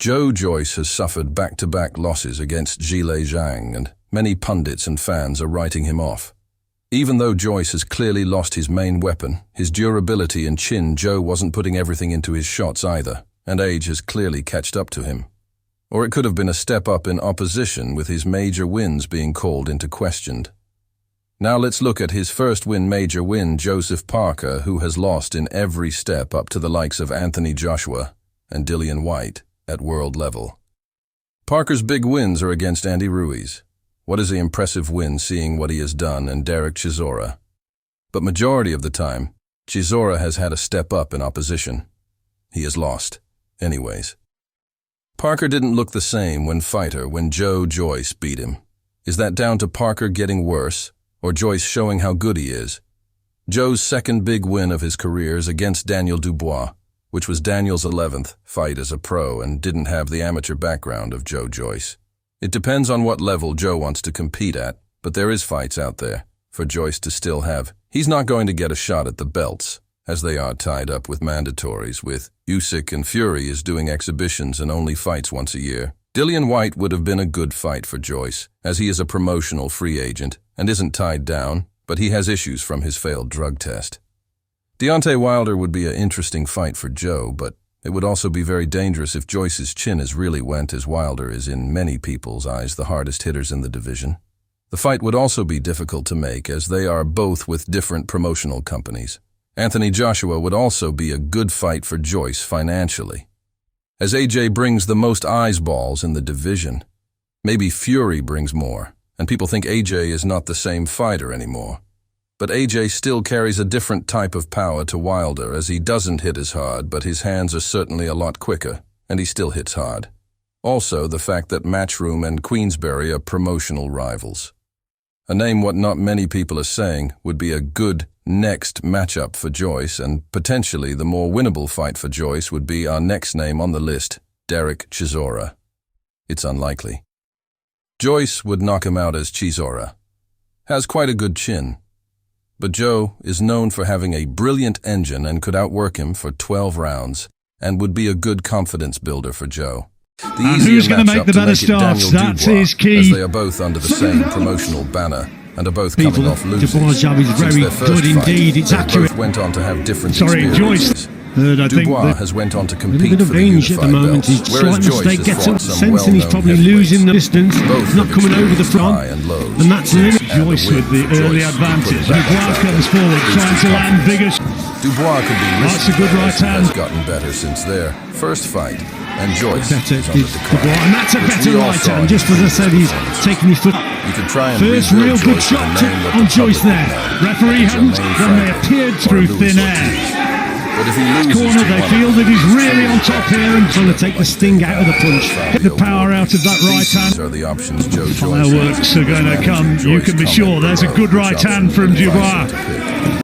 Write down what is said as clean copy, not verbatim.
Joyce has suffered back-to-back losses against Zhang, and many pundits and fans are writing him off. Even though Joyce has clearly lost his main weapon, his durability and chin, Joe wasn't putting everything into his shots either, and age has clearly catched up to him. Or it could have been a step up in opposition, with his major wins being called into question. Now let's look at his first major win, Joseph Parker, who has lost in every step up to the likes of Anthony Joshua and Dillian Whyte at world level. Parker's big wins are against Andy Ruiz. What is the impressive win seeing what he has done, and Derek Chisora? But majority of the time, Chisora has had a step up in opposition. He has lost, anyways. Parker didn't look the same when Joyce beat him. Is that down to Parker getting worse, or Joyce showing how good he is? Joe's second big win of his career is against Daniel Dubois, which was Daniel's 11th fight as a pro and didn't have the amateur background of Joyce. It depends on what level Joe wants to compete at, but there is fights out there for Joyce to still have. He's not going to get a shot at the belts, as they are tied up with mandatories, with Usyk and Fury is doing exhibitions and only fights once a year. Dillian Whyte would have been a good fight for Joyce, as he is a promotional free agent and isn't tied down, but he has issues from his failed drug test. Deontay Wilder would be an interesting fight for Joe, but it would also be very dangerous if Joyce's chin is really went, as Wilder is in many people's eyes the hardest hitters in the division. The fight would also be difficult to make, as they are both with different promotional companies. Anthony Joshua would also be a good fight for Joyce financially, as AJ brings the most eyeballs in the division. Maybe Fury brings more, and people think AJ is not the same fighter anymore. But AJ still carries a different type of power to Wilder, as he doesn't hit as hard, but his hands are certainly a lot quicker, and he still hits hard. Also, the fact that Matchroom and Queensberry are promotional rivals. A name what not many people are saying would be a good next matchup for Joyce, and potentially the more winnable fight for Joyce would be our next name on the list, Derek Chisora. It's unlikely. Joyce would knock him out, as Chisora has quite a good chin. But Joe is known for having a brilliant engine and could outwork him for 12 rounds, and would be a good confidence builder for Joe. And who's going to make the better starts? That is key. As they are both under the same promotional banner and are both coming off losing. Dubois' job is very good indeed. It's accurate. Both went on to have different experiences. Joyce. Dubois has went on to compete for the range at the moment. His slight mistake gets up sense, and he's probably losing the distance. He's not coming over the front, and that's limited. Joyce with the early advantage. Dubois comes forward, trying to land bigger. Dubois could be That's a good right hand. Has gotten better since their first fight, and Joyce better is on the decline. And that's a better right hand. Just as I said, he's taking his foot. You could try and first real good shot on Joyce there. Referee hadn't when they appeared through thin air. But if he loses corner, they feel that he's really on top here and trying to take the sting out of the punch. Hit the power out of that right hand. These are the options Joyce Fireworks are going to come. You can be sure there's a good right hand from Dubois.